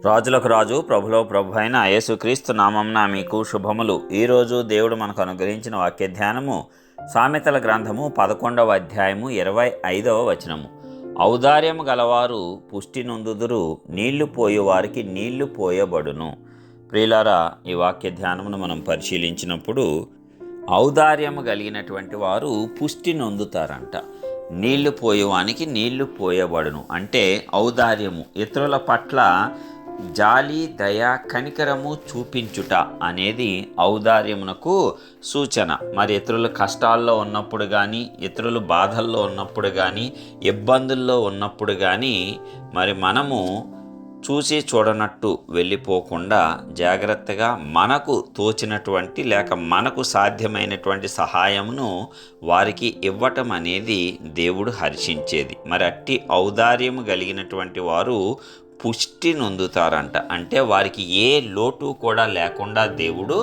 రాజులకు రాజు ప్రభులో ప్రభు అయిన యేసుక్రీస్తు నామంన మీకు శుభములు. ఈరోజు దేవుడు మనకు అనుగ్రహించిన వాక్య ధ్యానము సామెతల గ్రంథము 11వ అధ్యాయము 25వ వచనము. ఔదార్యము గలవారు పుష్టి నొందుదురు, నీళ్లు పోయేవారికి నీళ్లు పోయబడును. ప్రియులారా, ఈ వాక్య ధ్యానమును మనం పరిశీలించినప్పుడు ఔదార్యము కలిగినటువంటి వారు పుష్టి నొందుతారంట. నీళ్లు పోయేవానికి నీళ్లు పోయబడును అంటే ఔదార్యము, ఇతరుల పట్ల జాలి, దయ, కనికరము చూపించుట అనేది ఔదార్యమునకు సూచన. మరి ఇతరులు కష్టాల్లో ఉన్నప్పుడు కానీ, ఇతరులు బాధల్లో ఉన్నప్పుడు కానీ, ఇబ్బందుల్లో ఉన్నప్పుడు కానీ మరి మనము చూసి చూడనట్టు వెళ్ళిపోకుండా జాగ్రత్తగా మనకు తోచినటువంటి లేక మనకు సాధ్యమైనటువంటి సహాయమును వారికి ఇవ్వటం అనేది దేవుడు హర్షించేది. మరి అట్టి ఔదార్యము కలిగినటువంటి వారు పుష్టి నొందుతారంట. అంటే వారికి ఏ లోటు కూడా లేకుండా దేవుడు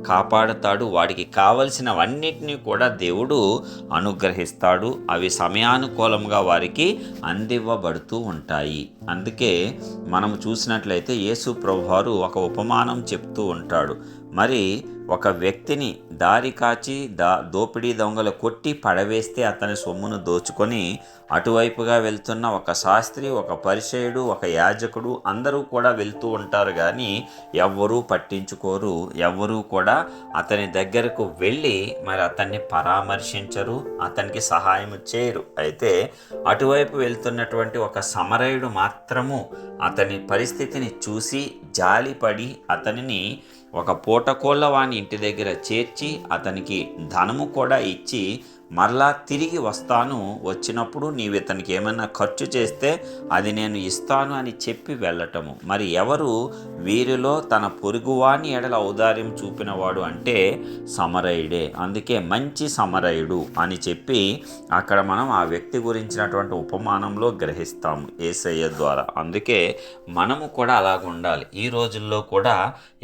కాపాడుతాడు. వాడికి కావలసినవన్నిటినీ కూడా దేవుడు అనుగ్రహిస్తాడు. అవి సమయానుకూలంగా వారికి అందివ్వబడుతూ ఉంటాయి. అందుకే మనం చూసినట్లయితే యేసు ప్రభువారు ఒక ఉపమానం చెప్తూ ఉంటాడు. మరి ఒక వ్యక్తిని దారి కాచి దోపిడీ దొంగలు కొట్టి పడవేస్తే అతని సొమ్మును దోచుకొని అటువైపుగా వెళ్తున్న ఒక శాస్త్రి, ఒక పరిసయ్యుడు, ఒక యాజకుడు అందరూ కూడా వెళ్తూ ఉంటారు. కానీ ఎవ్వరూ పట్టించుకోరు. ఎవ్వరూ కూడా అతని దగ్గరకు వెళ్ళి మరి అతన్ని పరామర్శించరు, అతనికి సహాయం చేయరు. అయితే అటువైపు వెళ్తున్నటువంటి ఒక సమరయుడు మాత్రము అతని పరిస్థితిని చూసి జాలిపడి అతనిని ఒక పూటకోళ్ళ వాని ఇంటి దగ్గర చేర్చి అతనికి ధనము కూడా ఇచ్చి మరలా తిరిగి వస్తాను, వచ్చినప్పుడు నీవు ఇతనికి ఏమైనా ఖర్చు చేస్తే అది నేను ఇస్తాను అని చెప్పి వెళ్ళటము. మరి ఎవరు వీరిలో తన పొరుగువాని ఎడల ఔదార్యం చూపినవాడు అంటే సమరయుడే. అందుకే మంచి సమరయుడు అని చెప్పి అక్కడ మనం ఆ వ్యక్తి గురించినటువంటి ఉపమానంలో గ్రహిస్తాము యేసయ్య ద్వారా. అందుకే మనము కూడా అలాగ ఉండాలి. ఈ రోజుల్లో కూడా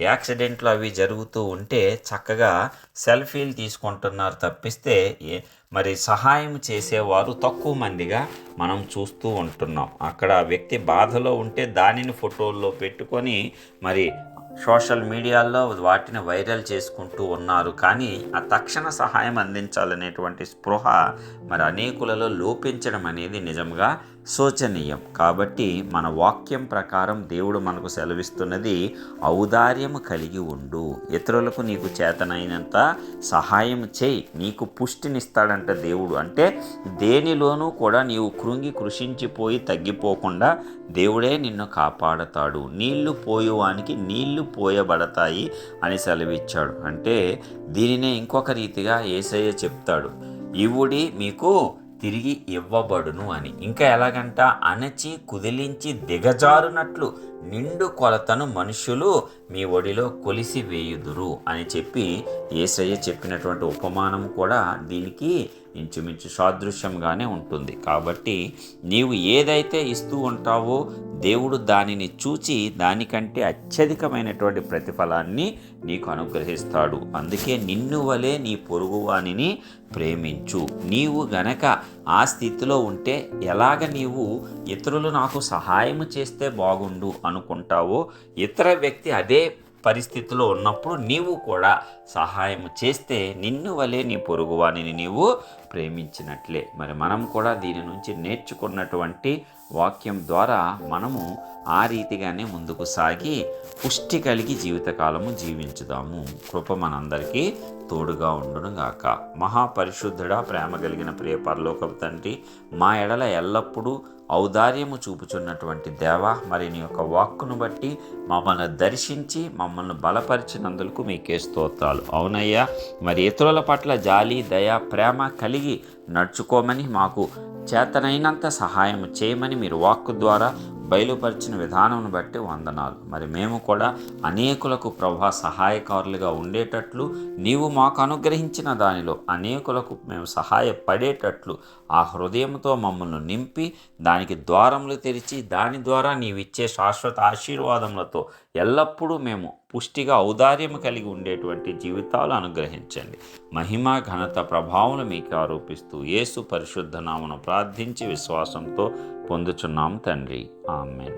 యాక్సిడెంట్లు అవి జరుగుతూ ఉంటే చక్కగా సెల్ఫీలు తీసుకుంటున్నారు తప్పిస్తే మరి సహాయం చేసేవారు తక్కువ మందిగా మనం చూస్తూ ఉంటున్నాం. అక్కడ వ్యక్తి బాధలో ఉంటే దానిని ఫోటోల్లో పెట్టుకొని మరి సోషల్ మీడియాలో వాటిని వైరల్ చేసుకుంటూ ఉన్నారు. కానీ ఆ తక్షణ సహాయం అందించాలనేటువంటి స్పృహ మరి అనేకులలో లోపించడం అనేది నిజంగా శోచనీయం. కాబట్టి మన వాక్యం ప్రకారం దేవుడు మనకు సెలవిస్తున్నది ఔదార్యము కలిగి ఉండు, ఇతరులకు నీకు చేతనైనంత సహాయం చేయి, నీకు పుష్టినిస్తాడంట దేవుడు. అంటే దేనిలోనూ కూడా నీవు కృషించిపోయి తగ్గిపోకుండా దేవుడే నిన్ను కాపాడతాడు. నీళ్లు పోయేవానికి నీళ్లు పోయబడతాయి అని సెలవిచ్చాడు. అంటే దీనినే ఇంకొక రీతిగా యేసయ్య చెప్తాడు, ఇవుడి మీకు తిరిగి ఇవ్వబడును అని. ఇంకా ఎలాగంట, అణచి కుదిలించి దిగజారునట్లు నిండు కొలతను మనుషులు మీ ఒడిలో కొలిసి వేయుదురు అని చెప్పి యేసయ్య చెప్పినటువంటి ఉపమానం కూడా దీనికి ఇంచుమించు సాదృశ్యంగానే ఉంటుంది. కాబట్టి నీవు ఏదైతే ఇస్తూ ఉంటావో దేవుడు దానిని చూచి దానికంటే అత్యధికమైనటువంటి ప్రతిఫలాన్ని నీకు అనుగ్రహిస్తాడు. అందుకే నిన్ను వలె నీ పొరుగువానిని ప్రేమించు. నీవు గనక ఆ స్థితిలో ఉంటే ఎలాగ నీవు ఇతరులు నాకు సహాయం చేస్తే బాగుండు అనుకుంటావో, ఇతర వ్యక్తి అదే పరిస్థితిలో ఉన్నప్పుడు నీవు కూడా సహాయం చేస్తే నిన్ను వలె నీ పొరుగువానిని నీవు ప్రేమించినట్లే. మరి మనం కూడా దీని నుంచి నేర్చుకున్నటువంటి వాక్యం ద్వారా మనము ఆ రీతిగానే ముందుకు సాగి పుష్టి కలిగి జీవితకాలము జీవించుదాము. కృప మనందరికీ తోడుగా ఉండును గాక. మహాపరిశుద్ధుడా, ప్రేమ కలిగిన ప్రియ పరలోకపు తండ్రి, మా ఎడల ఎల్లప్పుడూ ఔదార్యము చూపుచున్నటువంటి దేవా, మరి నీ యొక్క వాక్కును బట్టి మమ్మల్ని దర్శించి మమ్మల్ని బలపరిచినందుకు మీకే స్తోత్రాలు. అవునయ్యా, మరి ఇతరుల పట్ల జాలి, దయ, ప్రేమ కలిగి నడుచుకోమని, మాకు చేతనైనంత సహాయం చేయమని మీరు వాక్కు ద్వారా బయలుపరిచిన విధానం బట్టి వందనాలు. మరి మేము కూడా అనేకులకు ప్రభా సహాయకారులుగా ఉండేటట్లు, నీవు మాకు అనుగ్రహించిన దానిలో అనేకులకు మేము సహాయపడేటట్లు ఆ హృదయంతో మమ్మల్ని నింపి దానికి ద్వారములు తెరిచి దాని ద్వారా నీవిచ్చే శాశ్వత ఆశీర్వాదములతో ఎల్లప్పుడూ మేము పుష్టిగా ఔదార్యము కలిగి ఉండేటువంటి జీవితాలు అనుగ్రహించండి. మహిమ, ఘనత, ప్రభావం మీకు ఆరోపిస్తూ యేసు పరిశుద్ధ నామమున ప్రార్థించి విశ్వాసంతో పొందుచున్నాం తండ్రి. ఆమేన్.